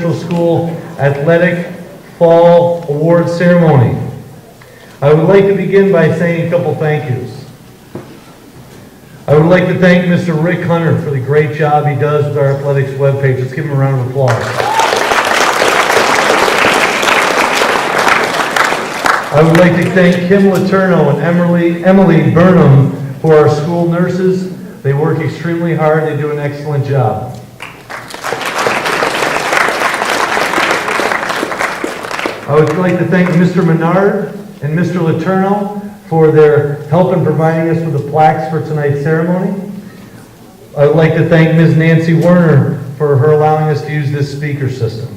Central School Athletic Fall Award Ceremony. I would like to begin by saying a couple thank yous. I would like to thank Mr. Rick Hunter for the great job he does with our athletics webpage. Let's give him a round of applause. I would like to thank Kim Letourneau and Emily Burnham for our school nurses. They work extremely hard. They do an excellent job. I would like to thank Mr. Menard and Mr. Letourneau for their help in providing us with the plaques for tonight's ceremony. I would like to thank Ms. Nancy Werner for her allowing us to use this speaker system.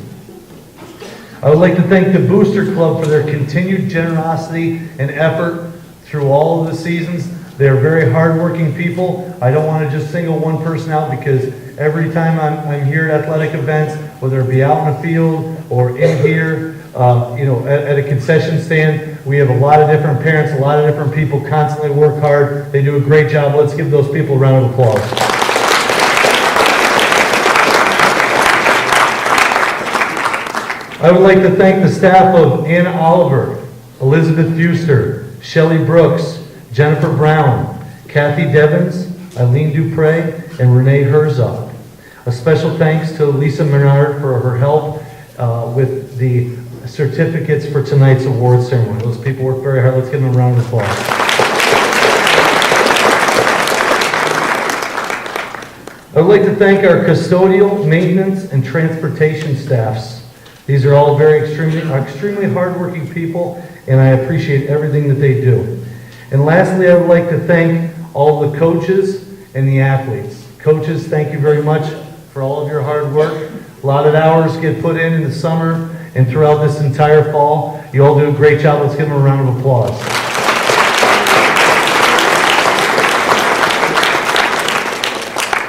I would like to thank the Booster Club for their continued generosity and effort through all of the seasons. They are very hardworking people. I don't want to just single one person out because every time I'm here at athletic events, whether it be out in the field or in here, at a concession stand, we have a lot of different parents, a lot of different people constantly work hard. They do a great job. Let's give those people a round of applause. I would like to thank the staff of Anna Oliver, Elizabeth Buster, Shelley Brooks, Jennifer Brown, Kathy Devins, Eileen Dupre, and Renee Herzog. A special thanks to Lisa Menard for her help with the certificates for tonight's award ceremony. Those people work very hard. Let's give them a round of applause. I would like to thank our custodial, maintenance, and transportation staffs. These are all extremely hardworking people, and I appreciate everything that they do. And lastly, I would like to thank all the coaches and the athletes. Coaches, thank you very much for all of your hard work. A lot of hours get put in the summer and throughout this entire fall. You all do a great job. Let's give them a round of applause.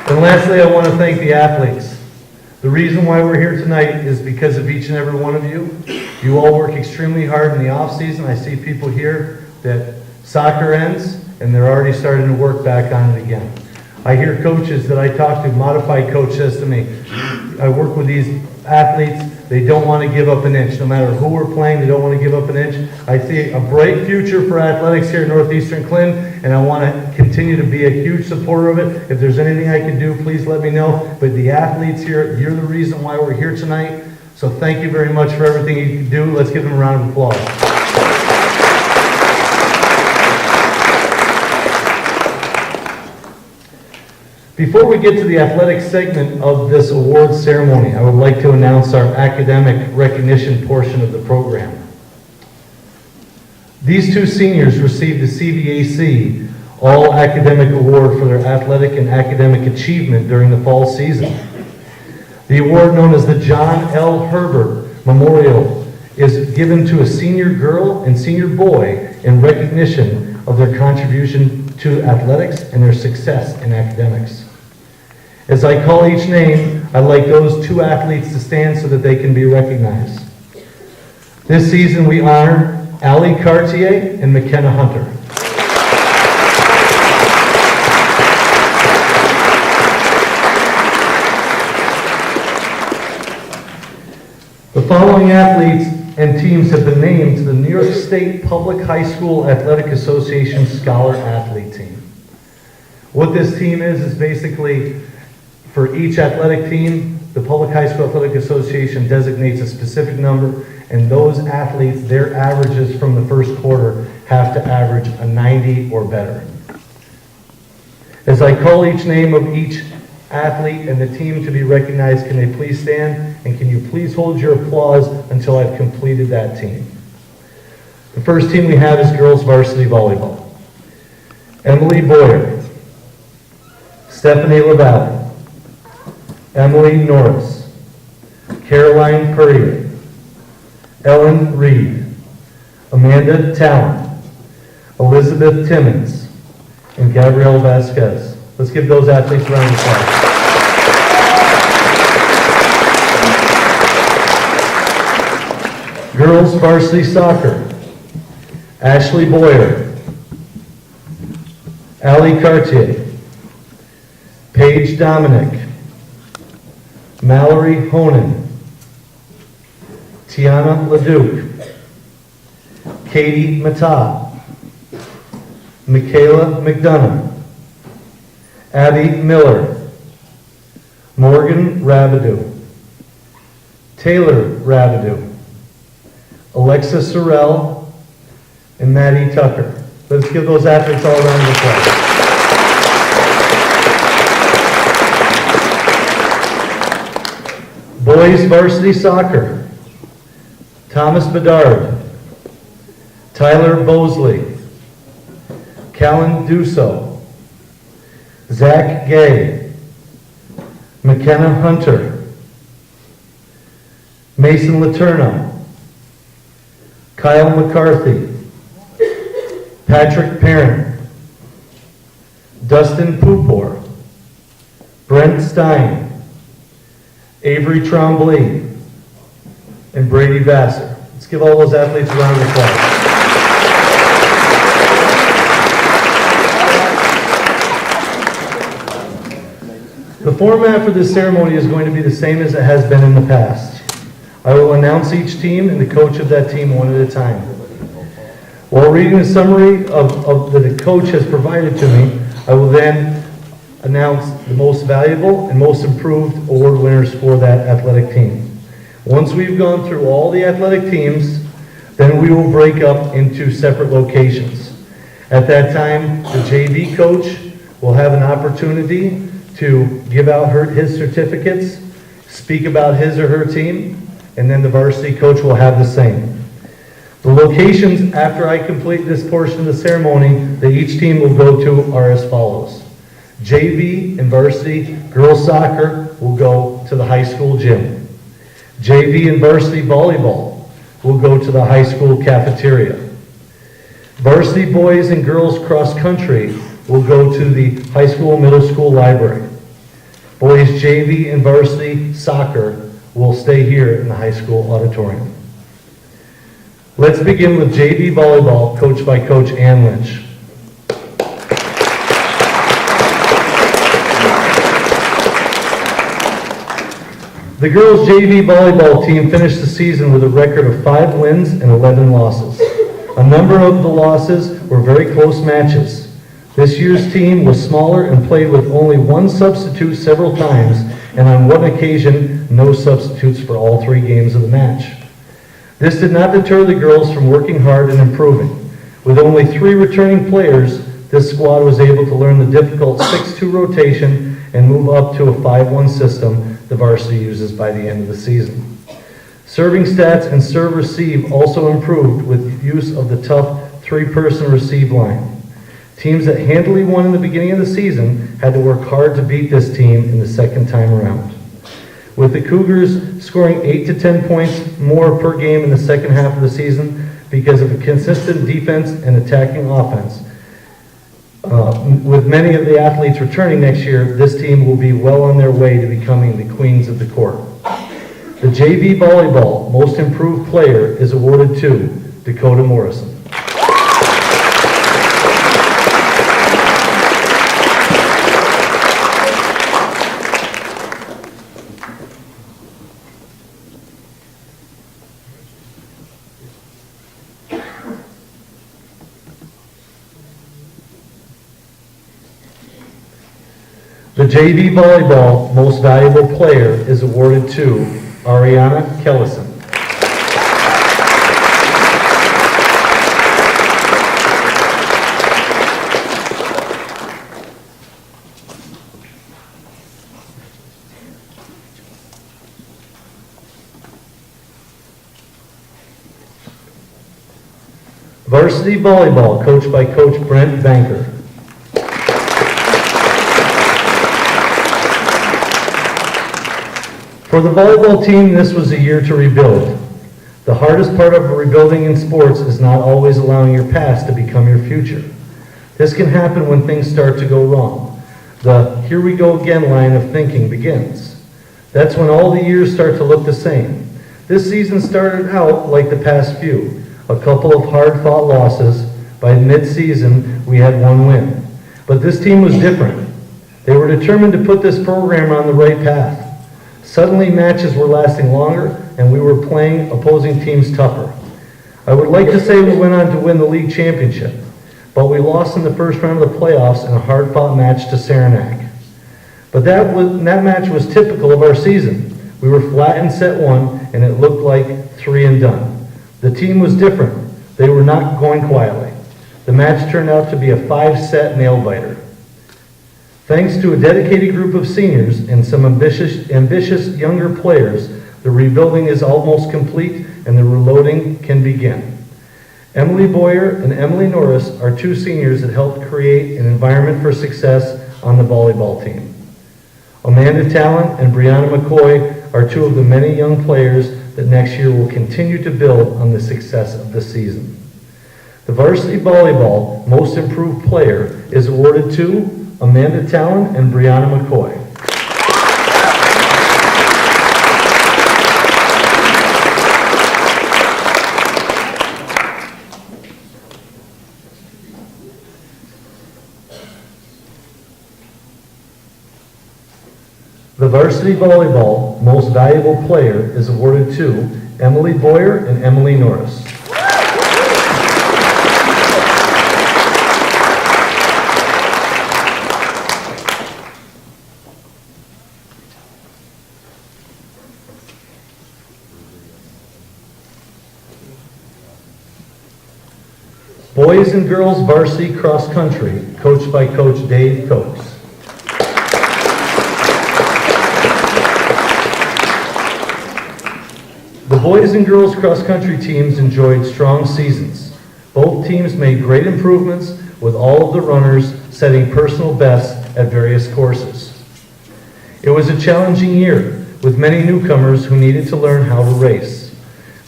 And lastly, I want to thank the athletes. The reason why we're here tonight is because of each and every one of you. You all work extremely hard in the off season. I see people here that soccer ends and they're already starting to work back on it again. I hear coaches that I talk to, modified coach says to me, I work with these athletes, they don't want to give up an inch. No matter who we're playing, they don't want to give up an inch. I see a bright future for athletics here at Northeastern Clinton, and I want to continue to be a huge supporter of it. If there's anything I can do, please let me know. But the athletes here, you're the reason why we're here tonight. So thank you very much for everything you can do. Let's give them a round of applause. Before we get to the athletic segment of this awards ceremony, I would like to announce our academic recognition portion of the program. These two seniors received the CVAC All Academic Award for their athletic and academic achievement during the fall season. The award, known as the John L. Herbert Memorial, is given to a senior girl and senior boy in recognition of their contribution to athletics and their success in academics. As I call each name, I'd like those two athletes to stand so that they can be recognized. This season we honor Allie Cartier and McKenna Hunter. The following athletes and teams have been named to the New York State Public High School Athletic Association Scholar Athlete Team. What this team is basically, for each athletic team, the Public High School Athletic Association designates a specific number, and those athletes, their averages from the first quarter have to average a 90 or better. As I call each name of each athlete and the team to be recognized, can they please stand, and can you please hold your applause until I've completed that team. The first team we have is girls varsity volleyball. Emily Boyer, Stephanie LaValle, Emily Norris, Caroline Purrier, Ellen Reed, Amanda Talon, Elizabeth Timmons, and Gabrielle Vasquez. Let's give those athletes a round of applause. Girls varsity soccer, Ashley Boyer, Allie Cartier, Paige Dominic, Mallory Honan, Tiana LeDuc, Katie Mata, Michaela McDonough, Abby Miller, Morgan Rabidou, Taylor Rabidou, Alexa Sorrell, and Maddie Tucker. Let's give those athletes all a round of applause. Boys varsity soccer, Thomas Bedard, Tyler Bosley, Callan Dusso, Zach Gay, McKenna Hunter, Mason Laterno, Kyle McCarthy, Patrick Parent, Dustin Pupor, Brent Stein, Avery Trombley, and Brady Vassar. Let's give all those athletes a round of applause. The format for this ceremony is going to be the same as it has been in the past. I will announce each team and the coach of that team one at a time. While reading the summary that the coach has provided to me, I will then announce the most valuable and most improved award winners for that athletic team. Once we've gone through all the athletic teams, then we will break up into separate locations. At that time, the JV coach will have an opportunity to give out his certificates, speak about his or her team, and then the varsity coach will have the same. The locations after I complete this portion of the ceremony that each team will go to are as follows. JV and varsity girls soccer will go to the high school gym. JV and varsity volleyball will go to the high school cafeteria. Varsity boys and girls cross country will go to the high school and middle school library. Boys JV and varsity soccer will stay here in the high school auditorium. Let's begin with JV volleyball, coached by Coach Ann Lynch. The girls JV volleyball team finished the season with a record of 5 wins and 11 losses. A number of the losses were very close matches. This year's team was smaller and played with only one substitute several times, and on one occasion, no substitutes for all 3 games of the match. This did not deter the girls from working hard and improving. With only 3 returning players, this squad was able to learn the difficult 6-2 rotation and move up to a 5-1 system the varsity uses by the end of the season. Serving stats and serve receive also improved with use of the tough 3-person receive line. Teams that handily won in the beginning of the season had to work hard to beat this team in the second time around. With the Cougars scoring 8 to 10 points more per game in the second half of the season because of a consistent defense and attacking offense. With many of the athletes returning next year, this team will be well on their way to becoming the queens of the court. The JV volleyball most improved player is awarded to Dakota Morrison. The JV volleyball most valuable player is awarded to Ariana Kellison. Varsity volleyball, coached by Coach Brent Banker. For the volleyball team, this was a year to rebuild. The hardest part of rebuilding in sports is not always allowing your past to become your future. This can happen when things start to go wrong. The "here we go again" line of thinking begins. That's when all the years start to look the same. This season started out like the past few, a couple of hard-fought losses. By mid-season, we had 1 win. But this team was different. They were determined to put this program on the right path. Suddenly, matches were lasting longer, and we were playing opposing teams tougher. I would like to say we went on to win the league championship, but we lost in the first round of the playoffs in a hard-fought match to Saranac. But that match was typical of our season. We were flat in set one, and it looked like 3 and done. The team was different. They were not going quietly. The match turned out to be a 5-set nail-biter. Thanks to a dedicated group of seniors and some ambitious younger players, the rebuilding is almost complete and the reloading can begin. Emily Boyer and Emily Norris are 2 seniors that helped create an environment for success on the volleyball team. Amanda Talent and Brianna McCoy are 2 of the many young players that next year will continue to build on the success of the season. The varsity volleyball most improved player is awarded to Amanda Talon and Brianna McCoy. The varsity volleyball most valuable player is awarded to Emily Boyer and Emily Norris. Boys and girls varsity cross country, coached by Coach Dave Coates. The boys and girls cross country teams enjoyed strong seasons. Both teams made great improvements with all of the runners setting personal bests at various courses. It was a challenging year with many newcomers who needed to learn how to race,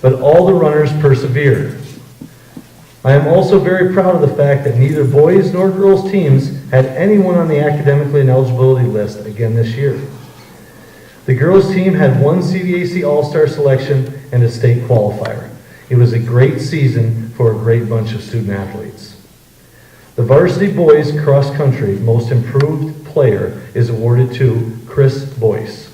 but all the runners persevered. I am also very proud of the fact that neither boys nor girls teams had anyone on the academically ineligibility list again this year. The girls team had 1 CVAC All-Star selection and a state qualifier. It was a great season for a great bunch of student athletes. The varsity boys cross country most improved player is awarded to Chris Boyce.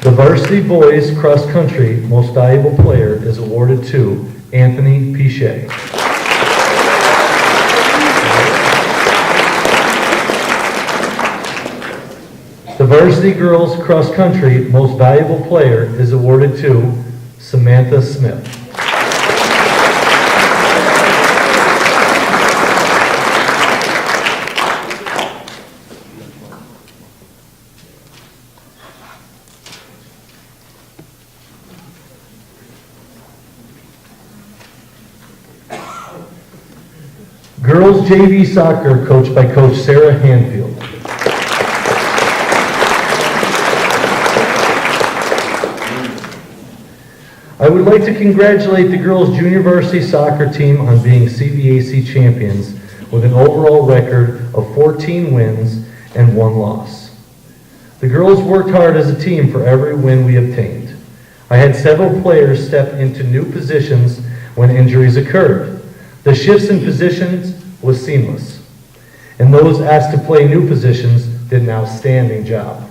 The varsity boys cross country most valuable player is awarded to Anthony Pichet. The varsity girls cross country most valuable player is awarded to Samantha Smith. Girls JV soccer coached by Coach Sarah Hanfield. I would like to congratulate the girls junior varsity soccer team on being CVAC champions with an overall record of 14 wins and 1 loss. The girls worked hard as a team for every win we obtained. I had several players step into new positions when injuries occurred. The shifts in positions was seamless, and those asked to play new positions did an outstanding job.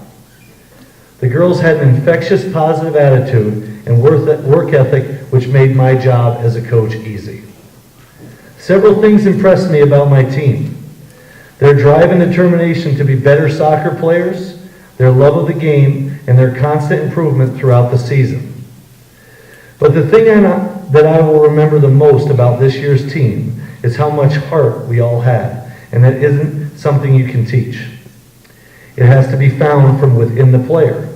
The girls had an infectious positive attitude and work ethic which made my job as a coach easy. Several things impressed me about my team. Their drive and determination to be better soccer players, their love of the game, and their constant improvement throughout the season. But the thing that I will remember the most about this year's team is how much heart we all had, and that isn't something you can teach. It has to be found from within the player.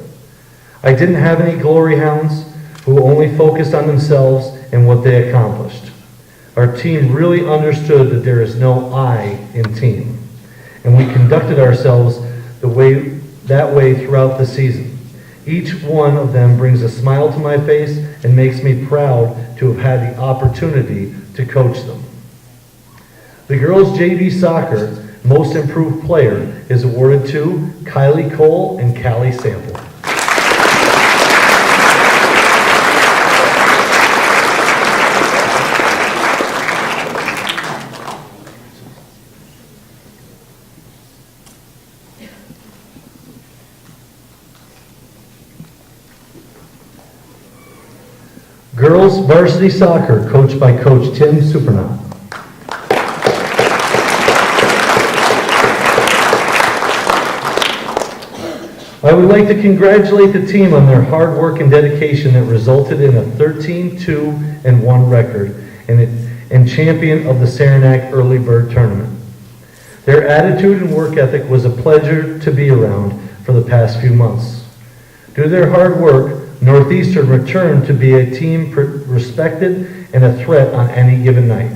I didn't have any glory hounds who only focused on themselves and what they accomplished. Our team really understood that there is no I in team, and we conducted ourselves that way throughout the season. Each one of them brings a smile to my face and makes me proud to have had the opportunity to coach them. The girls JV soccer most improved player is awarded to Kylie Cole and Callie Sample. girls varsity soccer, coached by Coach Tim Supernant. I would like to congratulate the team on their hard work and dedication that resulted in a 13-2-1 record and champion of the Saranac Early Bird Tournament. Their attitude and work ethic was a pleasure to be around for the past few months. Due to their hard work, Northeastern returned to be a team respected and a threat on any given night.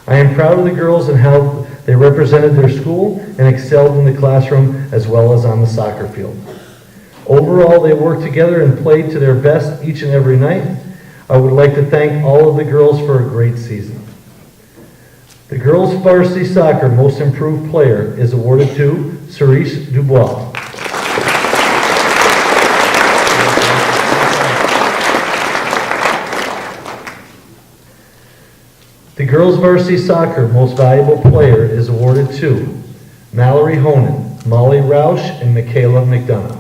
I am proud of the girls and how they represented their school and excelled in the classroom as well as on the soccer field. Overall, they worked together and played to their best each and every night. I would like to thank all of the girls for a great season. The girls varsity soccer most improved player is awarded to Cerise Dubois. The girls varsity soccer most valuable player is awarded to Mallory Honan, Molly Roush, and Michaela McDonough.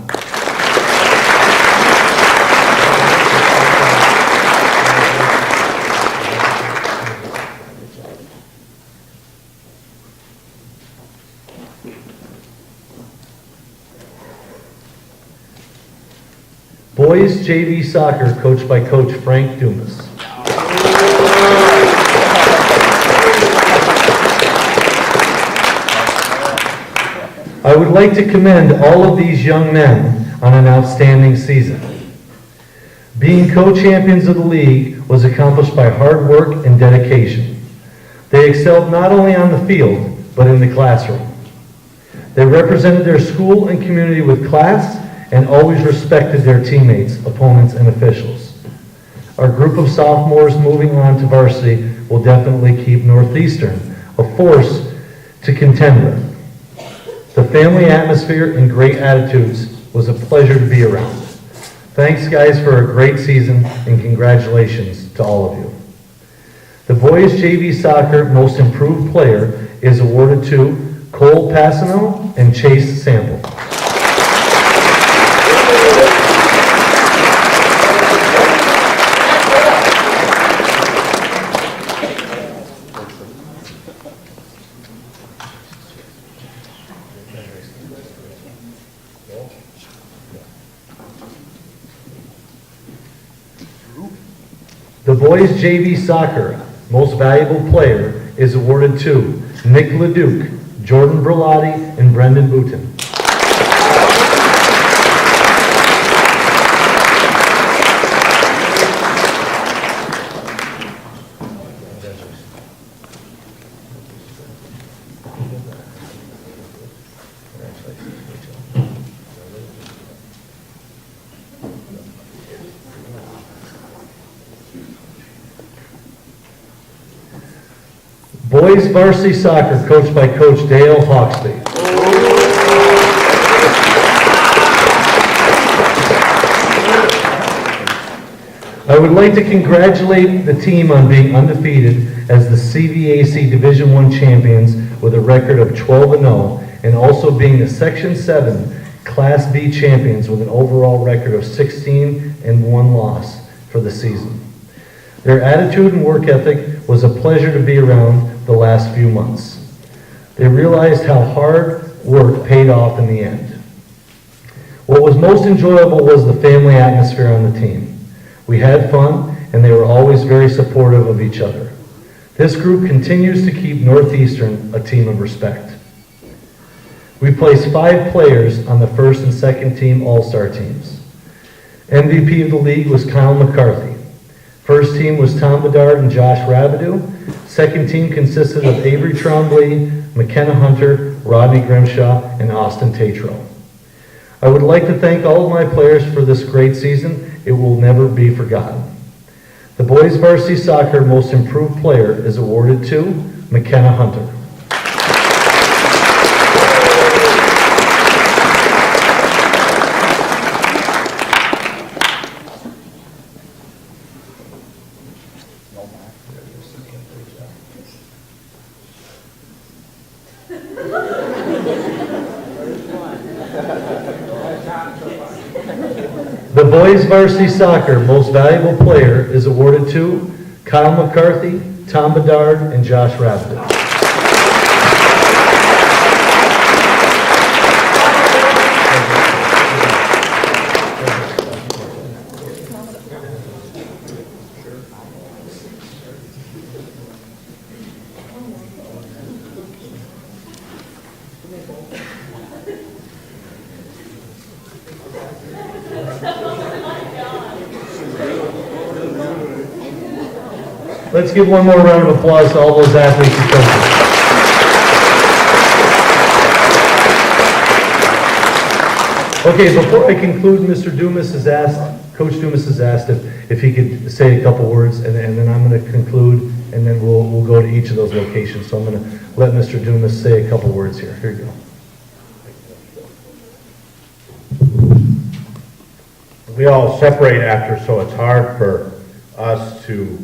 Boys JV soccer coached by Coach Frank Dumas. I would like to commend all of these young men on an outstanding season. Being co-champions of the league was accomplished by hard work and dedication. They excelled not only on the field, but in the classroom. They represented their school and community with class and always respected their teammates, opponents, and officials. Our group of sophomores moving on to varsity will definitely keep Northeastern a force to contend with. The family atmosphere and great attitudes was a pleasure to be around. Thanks, guys, for a great season, and congratulations to all of you. The boys JV soccer most improved player is awarded to Cole Passano and Chase Sample. The boys JV soccer most valuable player is awarded to Nick Leduc, Jordan Berlotti, and Brendan Boutin. Boys varsity soccer coached by Coach Dale Hawksby. I would like to congratulate the team on being undefeated as the CVAC Division I champions with a record of 12-0 and also being the Section 7 Class B champions with an overall record of 16-1 loss for the season. Their attitude and work ethic was a pleasure to be around the last few months. They realized how hard work paid off in the end. What was most enjoyable was the family atmosphere on the team. We had fun, and they were always very supportive of each other. This group continues to keep Northeastern a team of respect. We placed 5 players on the first and second team All-Star teams. MVP of the league was Kyle McCarthy. First team was Tom Bedard and Josh Rabideau. Second team consisted of Avery Trombley, McKenna Hunter, Rodney Grimshaw, and Austin Tatro. I would like to thank all of my players for this great season. It will never be forgotten. The boys varsity soccer most improved player is awarded to McKenna Hunter. The boys varsity soccer most valuable player is awarded to Kyle McCarthy, Tom Bedard, and Josh Rabbit. Let's give one more round of applause to all those athletes and coaches. Okay, before I conclude, Coach Dumas has asked if he could say a couple words, and then I'm going to conclude, and then we'll go to each of those locations. So I'm going to let Mr. Dumas say a couple words here. Here you go. We all separate after, so it's hard for us to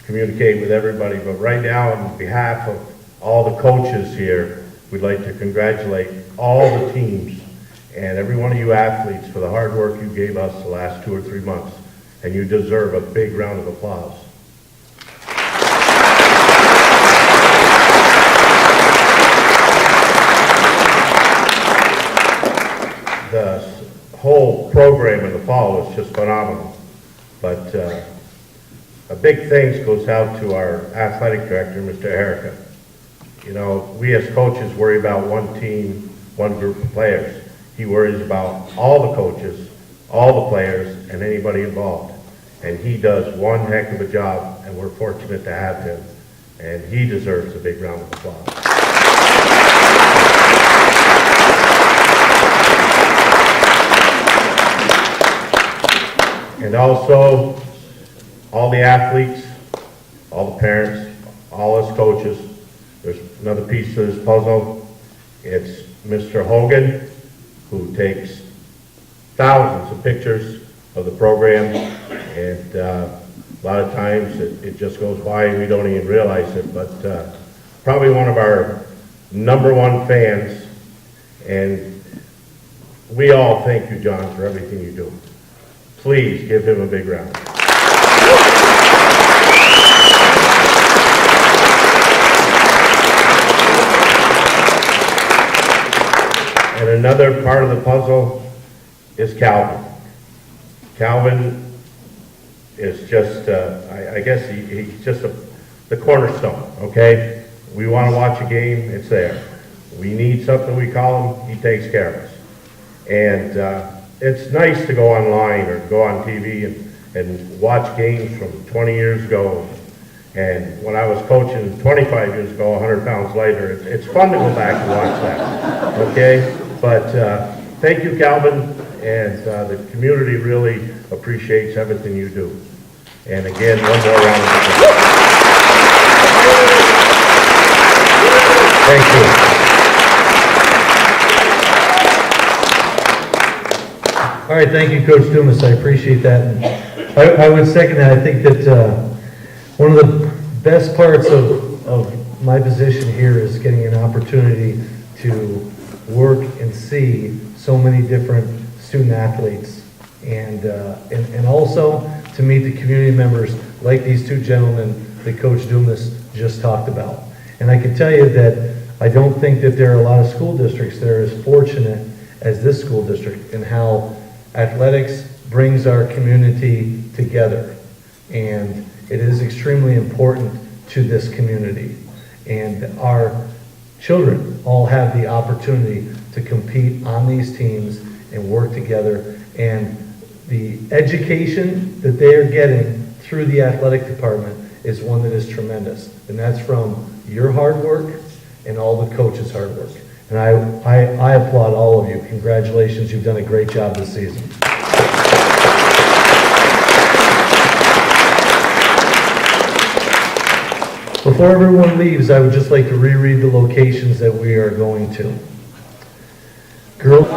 communicate with everybody, but right now, on behalf of all the coaches here, we'd like to congratulate all the teams and every one of you athletes for the hard work you gave us the last 2 or 3 months, and you deserve a big round of applause. The whole program in the fall was just phenomenal, but a big thanks goes out to our athletic director, Mr. Erica. You know, we as coaches worry about one team, one group of players. He worries about all the coaches, all the players, and anybody involved. And he does one heck of a job, and we're fortunate to have him. And he deserves a big round of applause. And also, all the athletes, all the parents, all us coaches. There's another piece to this puzzle. It's Mr. Hogan, who takes thousands of pictures of the program, and a lot of times it just goes by and we don't even realize it, but probably one of our #1 fans, and we all thank you, John, for everything you do. Please give him a big round. And another part of the puzzle is Calvin. Calvin is just, I guess he's just the cornerstone, okay? We want to watch a game, it's there. We need something, we call him, he takes care of us. And it's nice to go online or go on TV and watch games from 20 years ago. And when I was coaching 25 years ago, 100 pounds lighter, it's fun to go back and watch that, okay? But thank you, Calvin, and the community really appreciates everything you do. And again, one more round of applause. Thank you. All right, thank you, Coach Dumas. I appreciate that. And I would second that. I think that one of the best parts of my position here is getting an opportunity to work and see so many different student athletes, and also to meet the community members like these two gentlemen that Coach Dumas just talked about. And I can tell you that I don't think that there are a lot of school districts that are as fortunate as this school district in how athletics brings our community together. And it is extremely important to this community. And our children all have the opportunity to compete on these teams and work together. And the education that they are getting through the athletic department is one that is tremendous. And that's from your hard work and all the coaches' hard work. And I applaud all of you. Congratulations, you've done a great job this season. Before everyone leaves, I would just like to reread the locations that we are going to. Girls.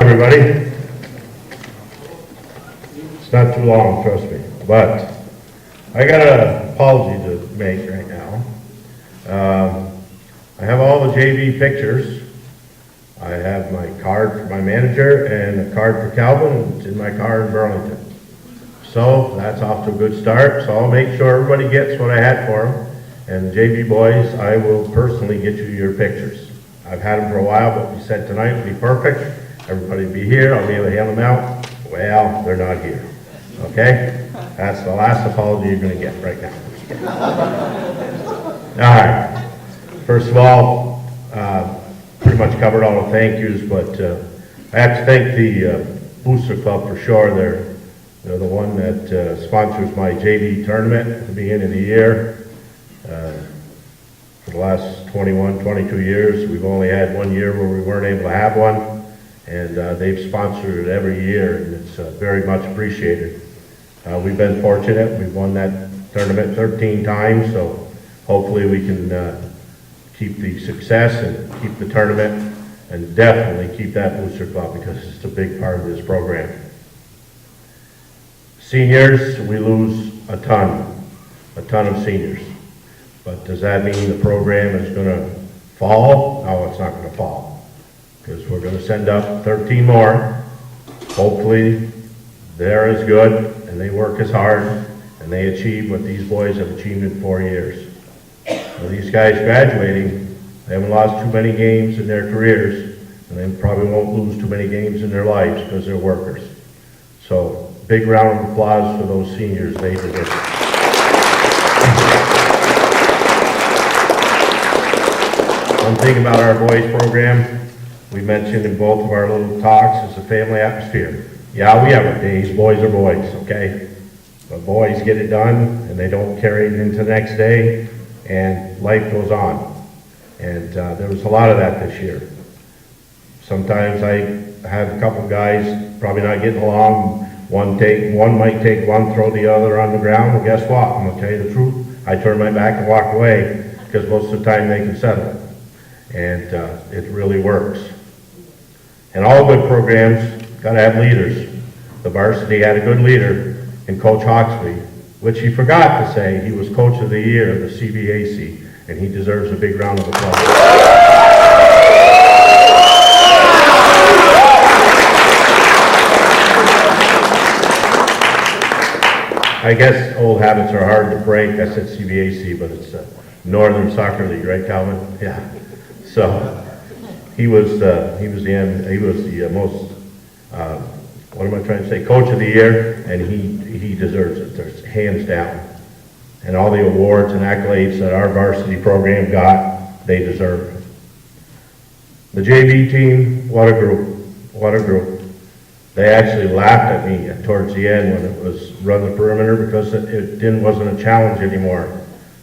Everybody, it's not too long, trust me, but I got an apology to make right now. I have all the JV pictures. I have my card for my manager and a card for Calvin. It's in my car in Burlington. So that's off to a good start. So I'll make sure everybody gets what I had for them. And JV boys, I will personally get you your pictures. I've had them for a while, but we said tonight would be perfect. Everybody will be here. I'll be able to hand them out. Well, they're not here. Okay? That's the last apology you're going to get right now. All right. First of all, pretty much covered all the thank yous, but I have to thank the Booster Club for sure. They're the one that sponsors my JV tournament at the beginning of the year. For the last 21, 22 years, we've only had 1 year where we weren't able to have one, and they've sponsored it every year, and it's very much appreciated. We've been fortunate. We've won that tournament 13 times, so hopefully we can keep the success and keep the tournament, and definitely keep that Booster Club because it's a big part of this program. Seniors, we lose a ton of seniors. But does that mean the program is going to fall? No, it's not going to fall. Because we're going to send up 13 more. Hopefully, they're as good and they work as hard and they achieve what these boys have achieved in 4 years. Now, these guys graduating, they haven't lost too many games in their careers, and they probably won't lose too many games in their lives because they're workers. So, big round of applause for those seniors. They did it. One thing about our boys program, we mentioned in both of our little talks, is the family atmosphere. Yeah, we have our days, boys are boys, okay? But boys get it done, and they don't carry it into the next day, and life goes on. And there was a lot of that this year. Sometimes I had a couple guys probably not getting along. One might take one, throw the other on the ground, and guess what? I'm going to tell you the truth. I turn my back and walk away, because most of the time they can settle it. And it really works. And all good programs got to have leaders. The varsity had a good leader in Coach Hawksley, which he forgot to say he was Coach of the Year of the CBAC, and he deserves a big round of applause. I guess old habits are hard to break. I said CBAC, but it's Northern Soccer League, right, Calvin? Yeah. So he was the most what am I trying to say? Coach of the Year, and he deserves it. There's hands down. And all the awards and accolades that our varsity program got, they deserve it. The JV team, what a group! What a group! They actually laughed at me towards the end when it was run the perimeter because it wasn't a challenge anymore.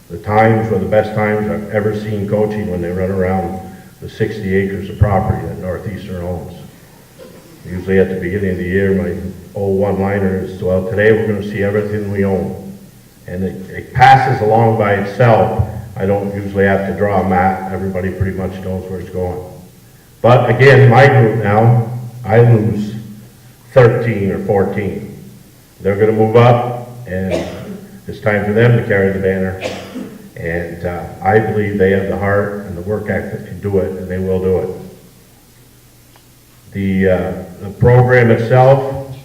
The times were the best times I've ever seen coaching when they run around the 60 acres of property that Northeastern owns. Usually at the beginning of the year, my old one-liner is, well, today we're going to see everything we own. And it passes along by itself. I don't usually have to draw a map. Everybody pretty much knows where it's going. But again, my group now, I lose 13 or 14. They're going to move up, and it's time for them to carry the banner. And I believe they have the heart and the work ethic to do it, and they will do it. The program itself,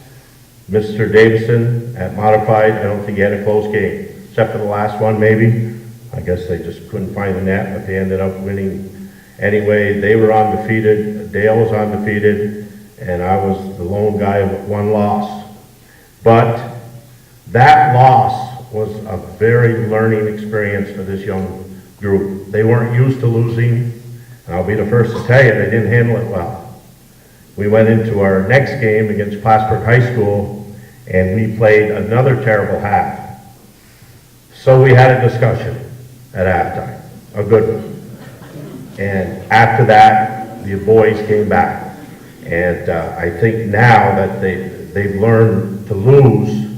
Mr. Davison at Modified, I don't think he had a close game, except for the last one maybe. I guess they just couldn't find the net, but they ended up winning anyway. They were undefeated, Dale was undefeated, and I was the lone guy with one loss. But that loss was a very learning experience for this young group. They weren't used to losing, and I'll be the first to tell you, they didn't handle it well. We went into our next game against Plattsburgh High School, and we played another terrible half. So we had a discussion at halftime, a good one. And after that, the boys came back. And I think now that they've learned to lose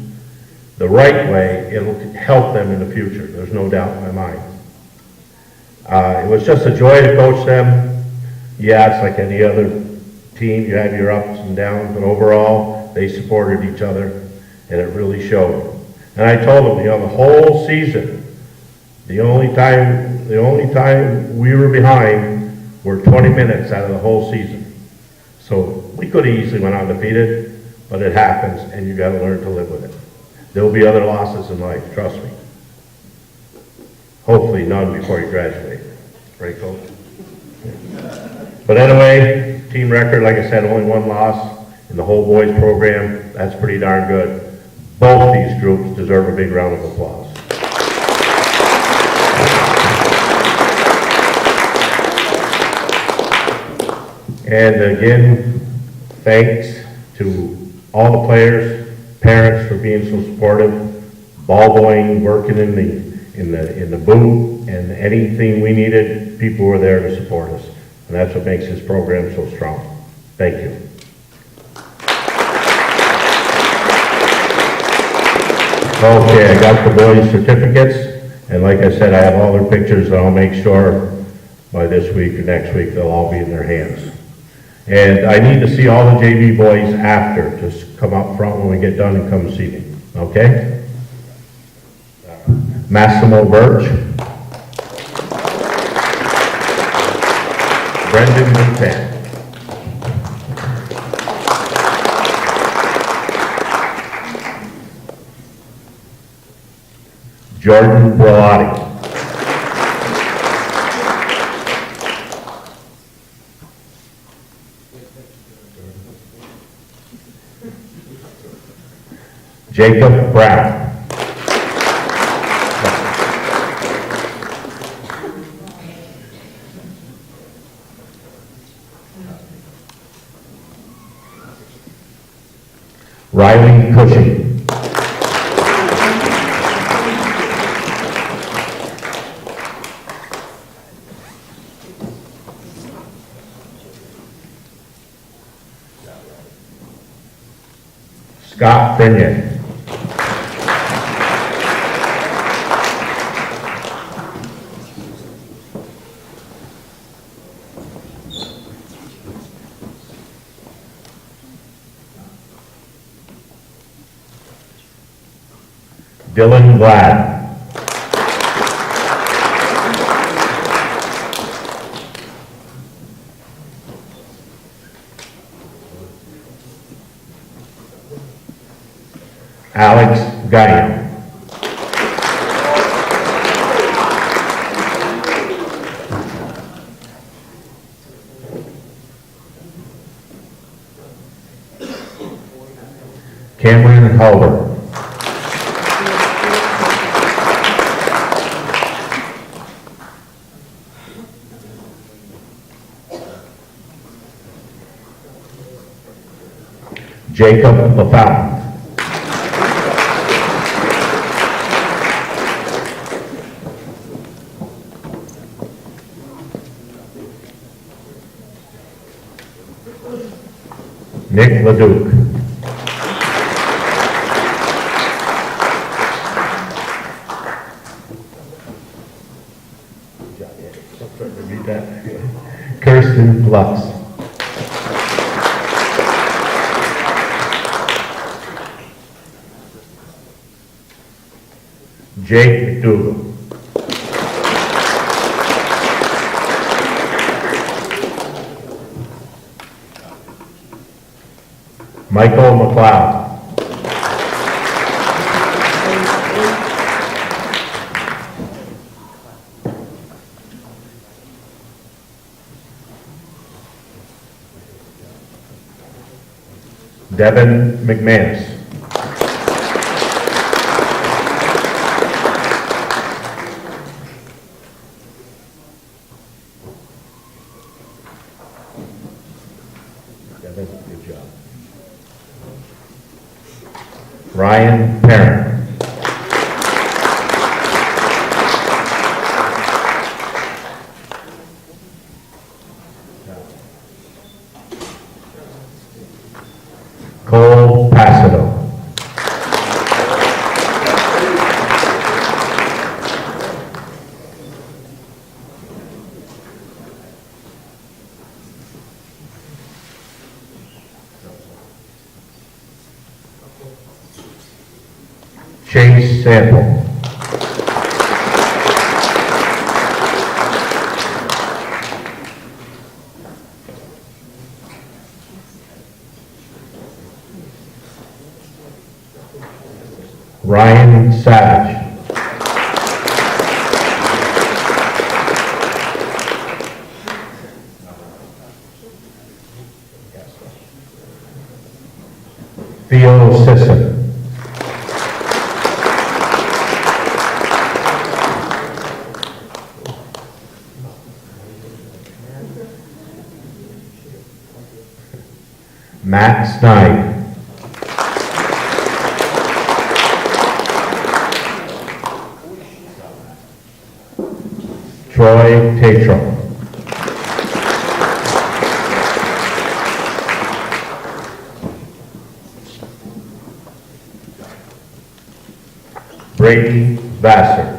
the right way, it'll help them in the future. There's no doubt in my mind. It was just a joy to coach them. Yeah, it's like any other team. You have your ups and downs, but overall, they supported each other, and it really showed. And I told them, the whole season, the only time we were behind were 20 minutes out of the whole season. So we could have easily went undefeated, but it happens, and you got to learn to live with it. There will be other losses in life, trust me. Hopefully none before you graduate, right, Coach? But anyway, team record, like I said, only one loss in the whole boys program. That's pretty darn good. Both these groups deserve a big round of applause. And again, thanks to all the players, parents for being so supportive, ball boying, working in the booth, and anything we needed, people were there to support us. And that's what makes this program so strong. Thank you. Okay, I got the boys' certificates, and like I said, I have all their pictures, and I'll make sure by this week or next week they'll all be in their hands. And I need to see all the JV boys after. Just come up front when we get done and come see me, okay? Massimo Birch. Brendan Butan. Jordan Brolati. Jacob Brown. Riley Cushing. Scott Binion. Dylan Glad. Alex Gaia. Cameron Halber. Jacob LaFountain. Nick LaDuke. Kirsten Lux. Jake McDougal. Michael McLeod. Devin McManus. Devin, good job. Ryan Parent. Cole Passito. Chase Sample. Ryan Savage. Theo Sisson. Matt Snyder. Troy Tatro. Brady Vassar.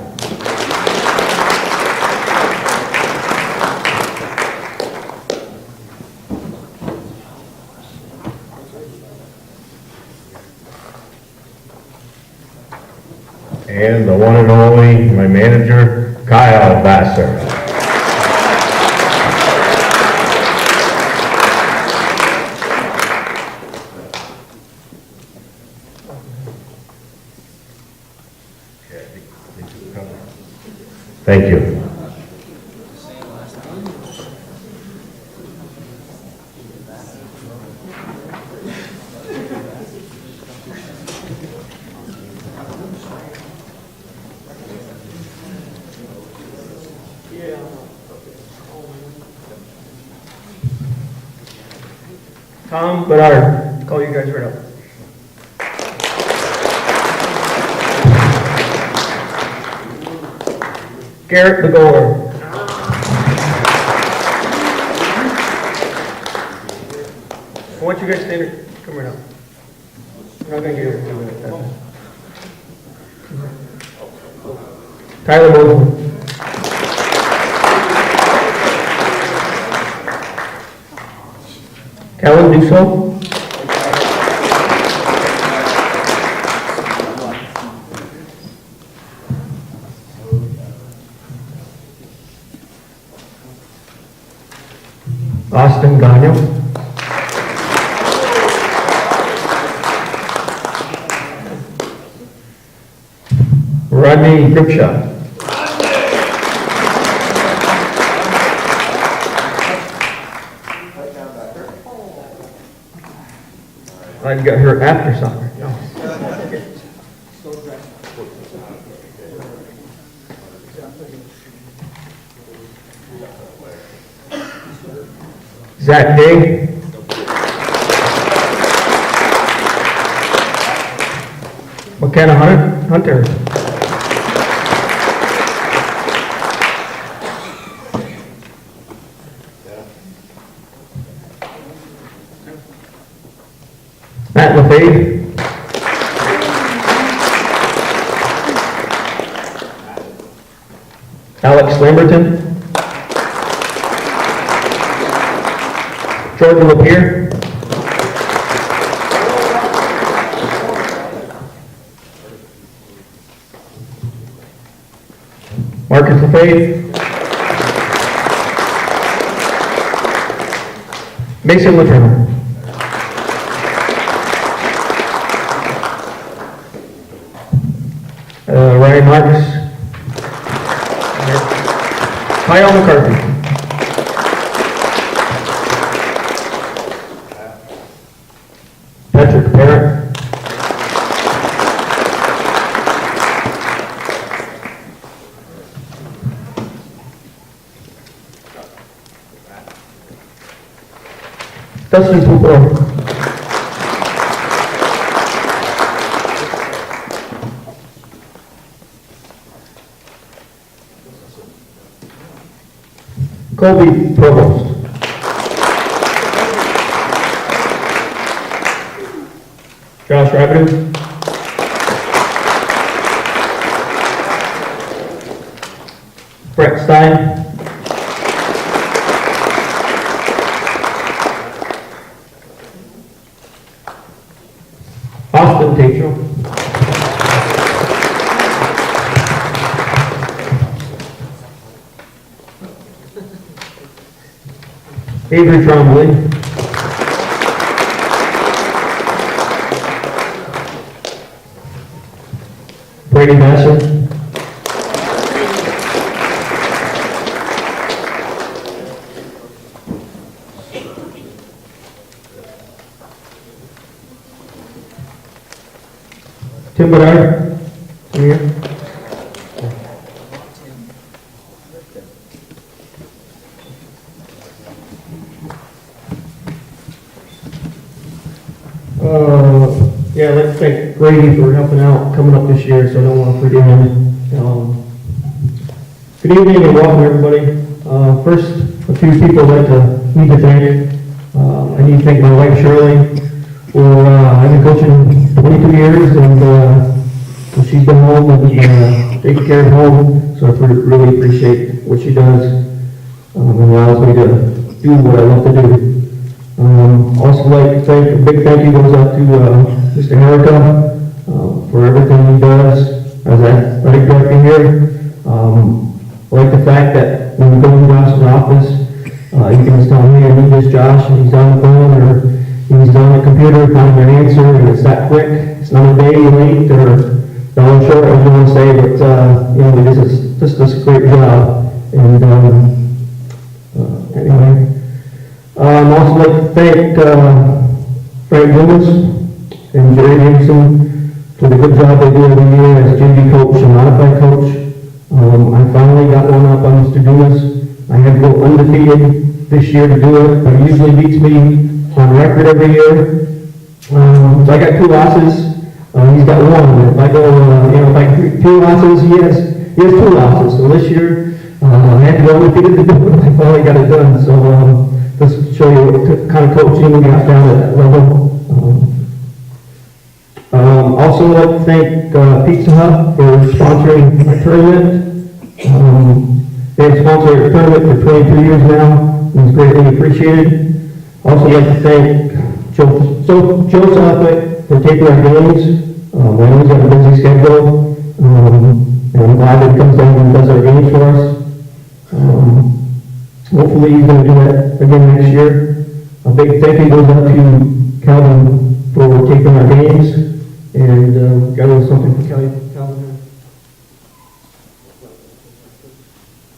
And the one and only, my manager, Kyle Vassar. Thank you. Tom Bedard, call you guys right up. Garrett the goaler. I want you guys to stand here. Come right up. I'm not gonna get here. Tyler Mosley. Kellen Dussault. Austin Gagnon. Rodney Gripshot. I got her after soccer. No. Zach Day. McKenna Hunter. Matt LaFave. Alex Lamberton. Jordan Lapierre. Marcus LaFave. Mason Luttrell. Ryan Marcus. Kyle McCarthy. Patrick Parrott. Dustin Pupil. Colby Provost. Josh Rabideau. Brett Stein. Austin Tatro. Avery Trombley. Brady Bassett. Tim Bedard. Come here. Yeah, I'd like to thank Grady for helping out, coming up this year, so I don't want to forget him. Good evening and welcome, everybody. First, a few people I'd like to need to thank. I need to thank my wife, Shirley, for, I've been coaching 22 years, and she's been home and taking care of home, so I really appreciate what she does, and allows me to do what I love to do. Also like to thank, a big thank you goes out to Mr. Herrica for everything he does as athletic director here. I like the fact that when we go to Josh's office, you can just tell him, hey, I need this, Josh, and he's on the phone or he's on the computer finding an answer, and it's that quick. It's not a day late or dollar short, as you want to say, but you know, he just does a great job. And anyway. I'd also like to thank Frank Loomis and Jerry Gibson for the good job they do every year as JV coach and modified coach. I finally got one up on Mr. Dumas. I had to go undefeated this year to do it. He usually beats me on record every year. So I got 2 losses. He's got 1. If I go, if I get 2 losses, he has 2 losses. So this year, I had to go undefeated to do it. I finally got it done. So just to show you what kind of coaching we got down at that level. Also like to thank Pizza Hut for sponsoring my tournament. They've sponsored our tournament for 22 years now, and it's greatly appreciated. Also like to thank Joe Southwick for taking our games. I know he's got a busy schedule, and I'm glad that he comes down and does our games for us. Hopefully he's going to do that again next year. A big thank you goes out to Calvin for taking our games, and got a little something for Calvin.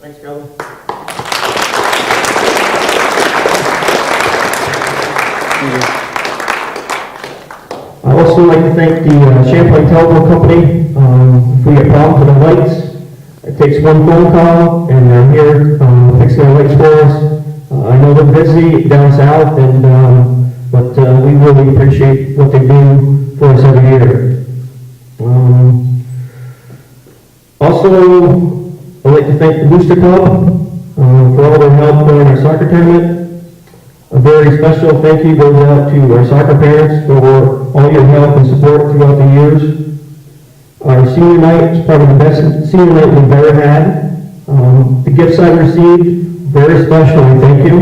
Thanks, Calvin. I also like to thank the Champlain Telephone Company. If we get problems with the lights, it takes one phone call, and they're here fixing our lights for us. I know they're busy down south, but we really appreciate what they do for us every year. Also, I'd like to thank the Booster Club for all their help during our soccer tournament. A very special thank you goes out to our soccer parents for all your help and support throughout the years. Our senior night is probably the best senior night we've ever had. The gifts I received, very special, and thank you.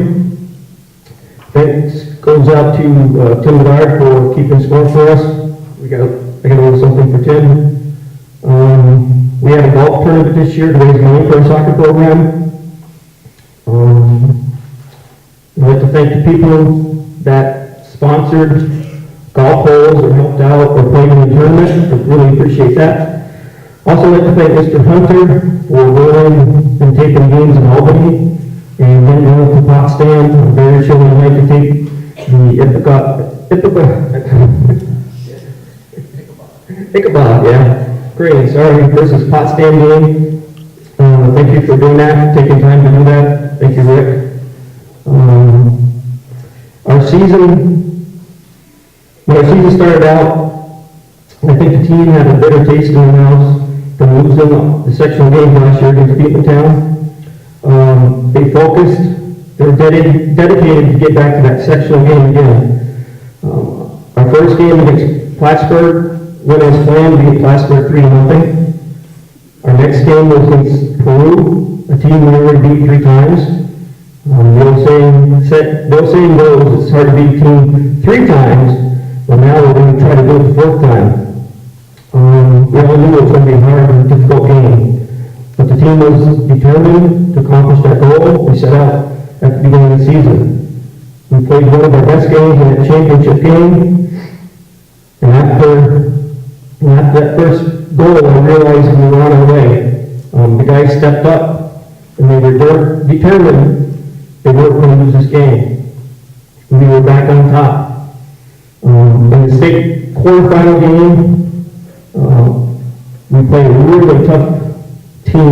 Thanks goes out to Tim Bedard for keeping score for us. I got a little something for Tim. We had a golf tournament this year to raise money for our soccer program. I'd like to thank the people that sponsored golf holes or helped out or played in the tournament. I really appreciate that. Also like to thank Mr. Hunter for going and taking games in Albany and then going to Potsdam. I'm very sure I'd like to take the Ichabod, yeah. Great, sorry, this is Potsdam game. Thank you for doing that, taking time to do that. Thank you, Rick. When our season started out, I think the team had a bitter taste in their mouths from losing the sectional game last year against Beatontown. They focused, they were dedicated to get back to that sectional game again. Our first game against Plattsburgh went as planned, we beat Plattsburgh 3-0. Our next game was against Peru, a team we already beat 3 times. The old saying goes, it's hard to beat a team 3 times, but now we're going to try to do it the 4th time. We all knew it was going to be a hard and difficult game, but the team was determined to accomplish that goal we set out at the beginning of the season. We played one of our best games in a championship game. And after that first goal, I realized we were on our way. The guys stepped up, and they were determined they weren't going to lose this game. We were back on top. In the state quarterfinal game, we played a really tough team,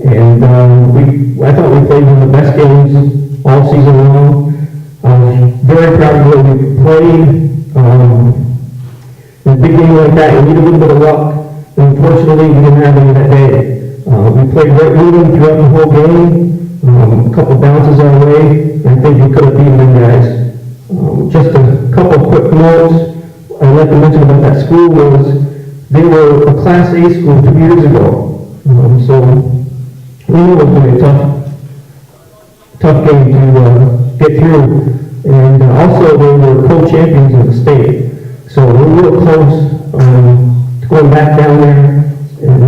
and I thought we played one of the best games all season long. Very proud of the way we played. In a big game like that, you need a little bit of luck. Unfortunately, we didn't have any that day. We played right moving throughout the whole game. A couple bounces our way, and I think we could have beaten them guys. Just a couple quick notes I'd like to mention about that school was they were a Class A school 2 years ago. So we knew it was going to be a tough game to get through. And also they were co-champions of the state. So we're real close to going back down there. And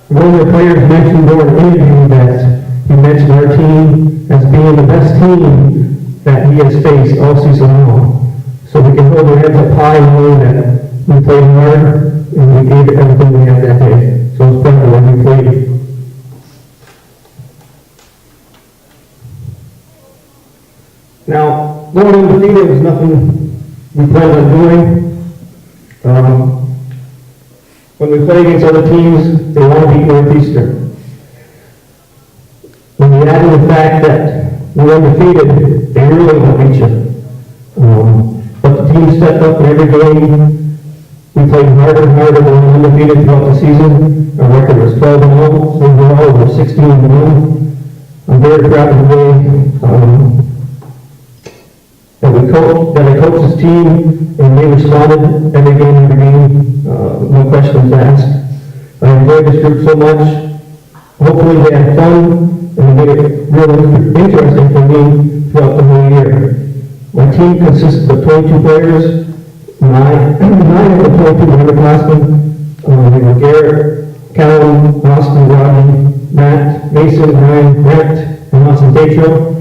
one of the players mentioned during an interview that he mentioned our team as being the best team that he has faced all season long. So we can hold our heads up high and know that we played hard and we gave it everything we had that day. So it's proud of when we played. Now, going undefeated was nothing we planned on doing. When we play against other teams, they want to beat Northeastern. When you add in the fact that we're undefeated, they really want to beat you. But the team stepped up in every game. We played harder and harder than we were undefeated throughout the season. Our record was 12-0, so overall we're 16-1. I'm very proud of the way that I coached this team, and they responded every game, no questions asked. I enjoyed this group so much. Hopefully they had fun and made it really interesting for me throughout the whole year. My team consisted of 22 players, nine of the 22 were underclassmen. They were Garrett, Callum, Austin, Rodney, Matt, Mason, Ryan, Brett, and Austin Tatro.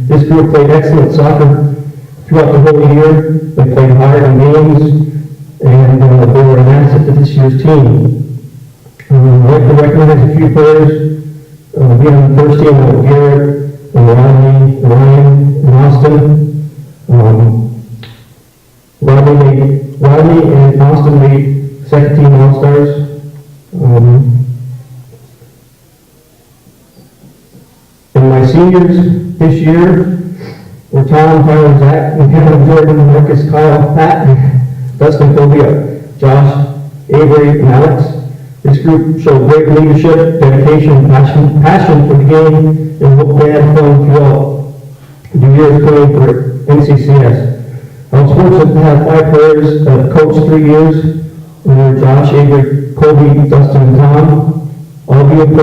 This group played excellent soccer throughout the whole year. They played hard in games, and they were an asset to this year's team. I'd like to recognize a few players. Being on the first team with Garrett, and Rodney, Ryan, and Austin. Rodney and Austin made second team All-Stars. And my seniors this year were Tom, Tyler, Zach, and Kevin, Jordan, Marcus, Kyle, Pat, Dustin, Phobia, Josh, Avery, and Alex. This group showed great leadership, dedication, and passion for the game, and hope they had fun throughout the years playing for NCCS. I was fortunate to have 5 players that coached 3 years, and they were Josh, Avery, Colby, Dustin, and Tom. All of you have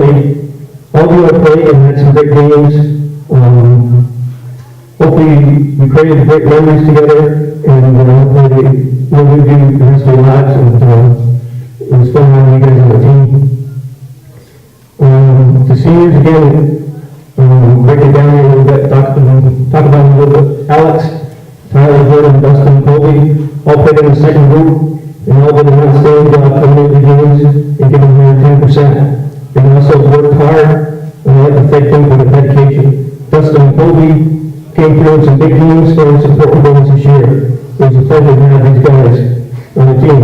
played and had some great games. Hopefully we created great memories together, and hopefully we'll live you the rest of your lives, and it was fun having you guys on the team. The seniors, again, break it down a little bit, talk about them a little bit. Alex, Tyler, Jordan, Dustin, Colby, all played in the second group, and all did an outstanding job coming into the games and giving 110%. They also worked hard, and I'd like to thank them for the dedication. Dustin and Colby came through in some big games, scoring some important goals this year. It was a pleasure to have these guys on the team.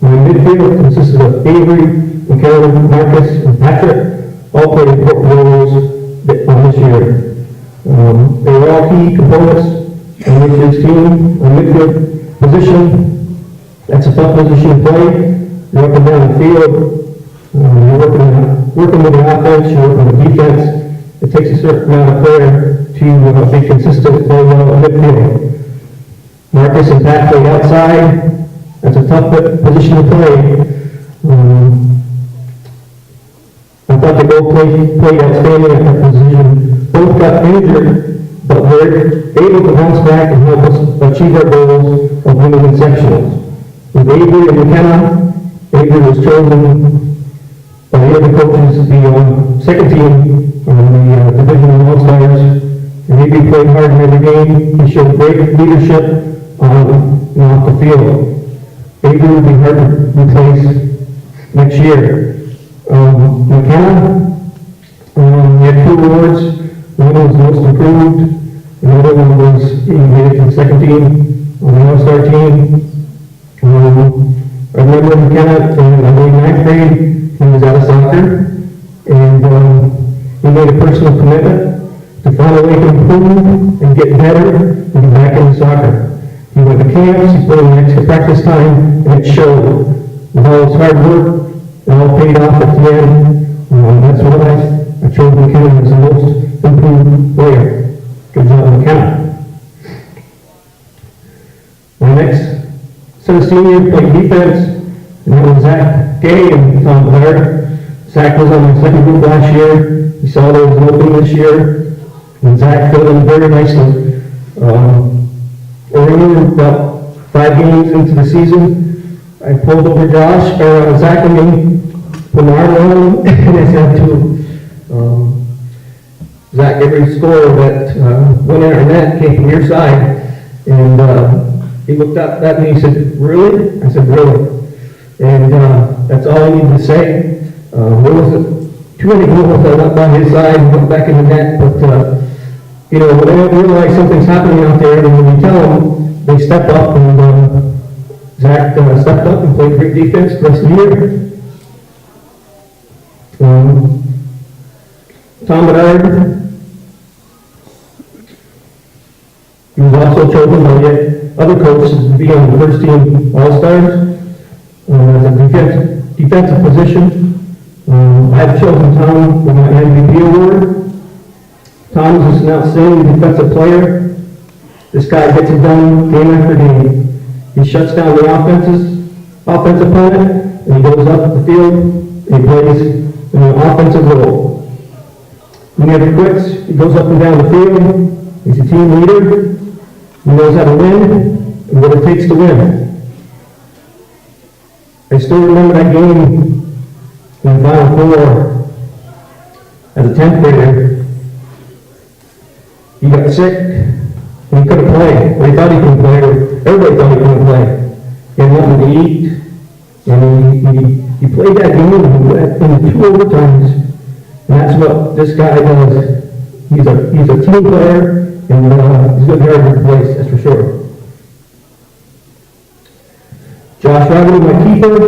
My midfield consisted of Avery, McKellen, Marcus, and Patrick, all played important roles on this year. They were all key components on this year's team. Our midfield position, that's a tough position to play. You're up and down the field. You're working with the offense, you're working with defense. It takes a certain amount of player to be consistent, play well in midfield. Marcus and Pat play outside. That's a tough position to play. I thought they both played outstanding at that position. Both got injured, but were able to bounce back and help us achieve our goals of winning in sectionals. With Avery and McKenna, Avery was chosen by the other coaches to be on second team on the Division of All-Stars. and he played hard in every game. He showed great leadership on and off the field. Avery will be hard to replace next year. McKenna, he had 2 awards. One was most improved, and the other one was he made it to the second team on the All-Star team. I remember McKenna in I believe 9th grade, he was out of soccer, and he made a personal commitment to find a way to improve and get better and get back into soccer. He went to camps, he put in extra practice time, and it showed. With all his hard work, it all paid off at the end. That's why I chose McKenna as the most improved player. Good job, McKenna. My next set of seniors played defense, and that was Zach Gay and Tom Blair. Zach was on my second group last year. We saw there was an opening this year, and Zach filled in very nicely. Earlier, about 5 games into the season, I pulled over Zach and me from our room, and I said to Zach, every score that went in our net came from your side. And he looked up at me and he said, really? I said, really. And that's all I needed to say. There wasn't too many goals that went by his side and went back in the net, but when they don't realize something's happening out there, and when you tell them, they step up, and Zach stepped up and played great defense the rest of the year. Tom Bedard, he was also chosen by the other coaches to be on the first team All-Stars as a defensive position. I've chosen Tom for my MVP award. Tom is an outstanding defensive player. This guy gets it done game after game. He shuts down the offensive opponent, and he goes up the field, and he plays in an offensive role. When he never quits, he goes up and down the field. He's a team leader. He knows how to win and what it takes to win. I still remember that game in the Final Four as a 10th grader. He got sick, and he couldn't play. Well, he thought he couldn't play, or everybody thought he couldn't play. He had nothing to eat, and he played that game in 2 overtimes. And that's what this guy does. He's a team player, and he's going to be hard to replace, that's for sure. Josh Rabbit, my keeper,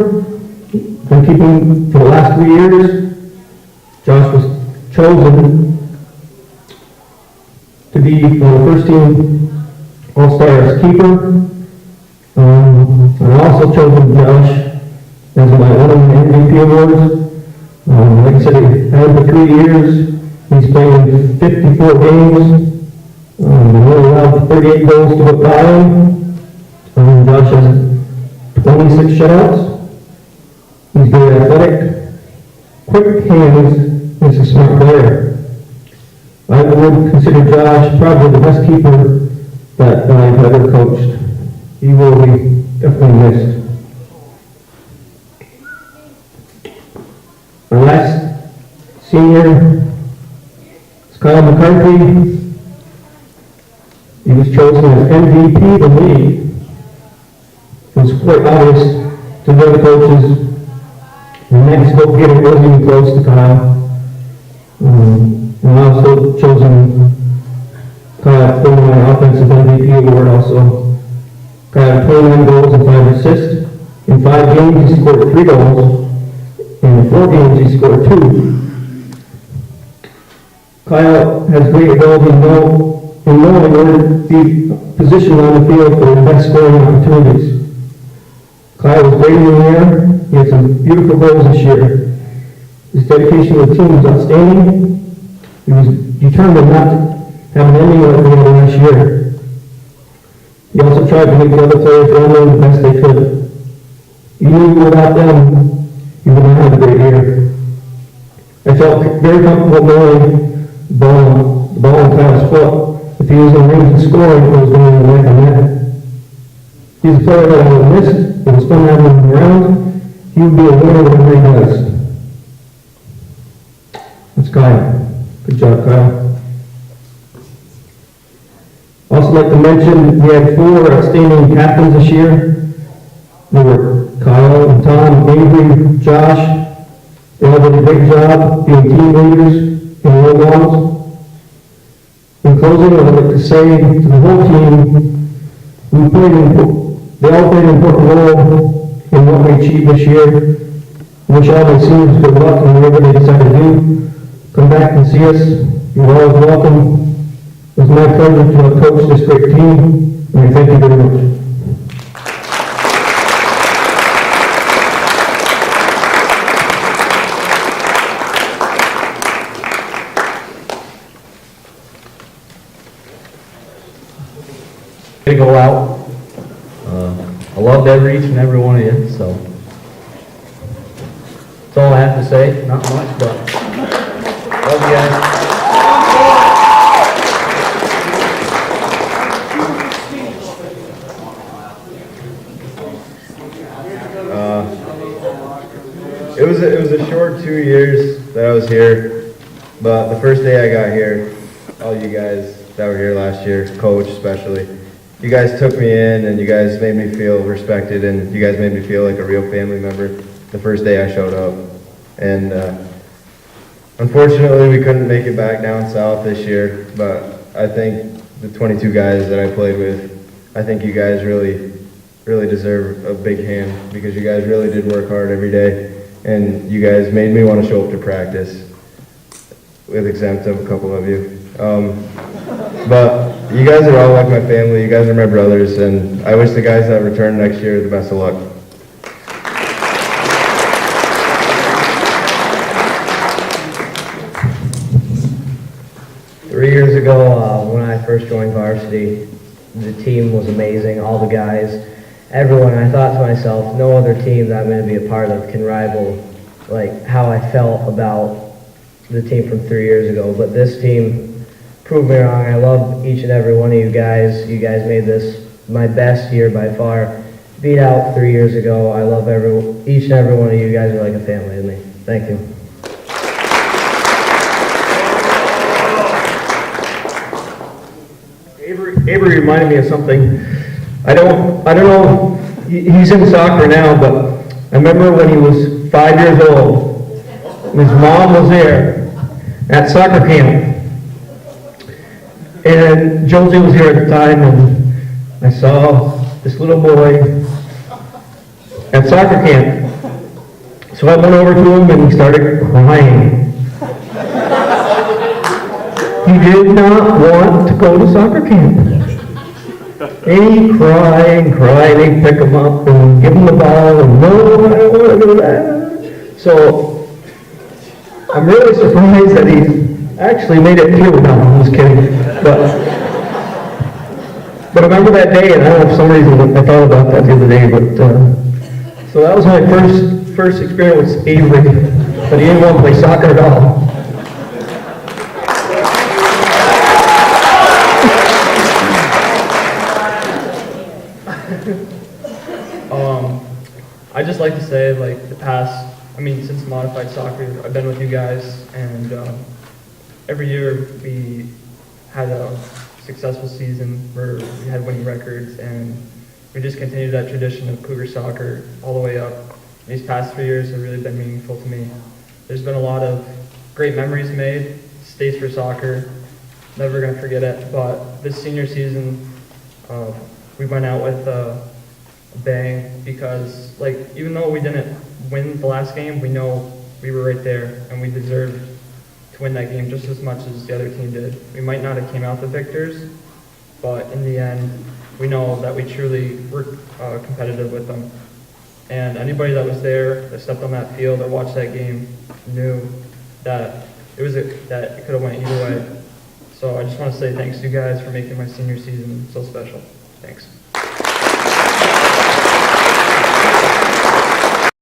been keeping for the last 3 years. Josh was chosen to be for the first team All-Stars keeper. I also chosen Josh as my one of the MVP awards. Like I said, he had for 3 years. He's played in 54 games. He only allowed 38 goals to go by him. Josh has 26 shutouts. He's very athletic, quick hands, and he's a smart player. I would consider Josh probably the best keeper that I've ever coached. He will be definitely missed. My last senior is Kyle McCarthy. He was chosen as MVP of the league. It was quite obvious to the other coaches. The next goalkeeper wasn't even close to Kyle. And I also chosen Kyle for my offensive MVP award also. Kyle had 29 goals and 5 assists. In 5 games he scored 3 goals. In 4 games he scored 2. Kyle has great ability in knowing where to be positioned on the field for the best scoring opportunities. Kyle was great in the air. He had some beautiful goals this year. His dedication to the team was outstanding. He was determined not to have an ending like the end last year. He also tried to make the other players run the best they could. He knew without them, he would not have a great year. I felt very comfortable knowing the ball in Kyle's foot. If he was in range of scoring, it was going in the back of the net. He's a player that I would miss. It was fun having him around. He would be a winner whatever he does. That's Kyle. Good job, Kyle. Also like to mention, we had 4 outstanding captains this year. They were Kyle, and Tom, Avery, Josh. They all did a great job being team leaders in role models. In closing, I would like to say to the whole team, they all played an important role in what we achieved this year. I wish all my seniors good luck in whatever they decide to do. Come back and see us. You're always welcome. It was my pleasure to coach this great team, and I thank you very much. To go out. I loved each and every one of you, so that's all I have to say. Not much, but love you guys. It was a short 2 years that I was here, but the first day I got here, all you guys that were here last year, coach especially, you guys took me in and you guys made me feel respected and you guys made me feel like a real family member the first day I showed up. And unfortunately we couldn't make it back down south this year, but I think the 22 guys that I played with, I think you guys really deserve a big hand because you guys really did work hard every day and you guys made me want to show up to practice, with exempt of a couple of you. But you guys are all like my family, you guys are my brothers, and I wish the guys that return next year the best of luck. Three years ago, when I first joined varsity, the team was amazing, all the guys, everyone. I thought to myself, no other team that I'm going to be a part of can rival like how I felt about the team from 3 years ago. But this team proved me wrong. I love each and every one of you guys. You guys made this my best year by far. Beat out 3 years ago. I love each and every one of you guys are like a family to me. Thank you. Avery reminded me of something. I don't know, he's in soccer now, but I remember when he was 5 years old, his mom was there at soccer camp. And Josie was here at the time, and I saw this little boy at soccer camp. So I went over to him and he started crying. He did not want to go to soccer camp. And he cried and cried, and they'd pick him up and give him the ball, and no, I don't want to do that. So I'm really surprised that he actually made it through. No, I'm just kidding. But I remember that day, and I don't know, for some reason I thought about that the other day, but so that was my first experience with Avery, but he didn't want to play soccer at all. I just like to say, like, the past, since modified soccer, I've been with you guys, and every year we had a successful season where we had winning records, and we just continued that tradition of Cougar soccer all the way up. These past 3 years have really been meaningful to me. There's been a lot of great memories made, States for soccer, never going to forget it, but this senior season, we went out with a bang because, like, even though we didn't win the last game, we know we were right there and we deserved to win that game just as much as the other team did. We might not have came out the victors, but in the end, we know that we truly were competitive with them. And anybody that was there, that stepped on that field or watched that game, knew that that it could have went either way. So I just want to say thanks to you guys for making my senior season so special. Thanks.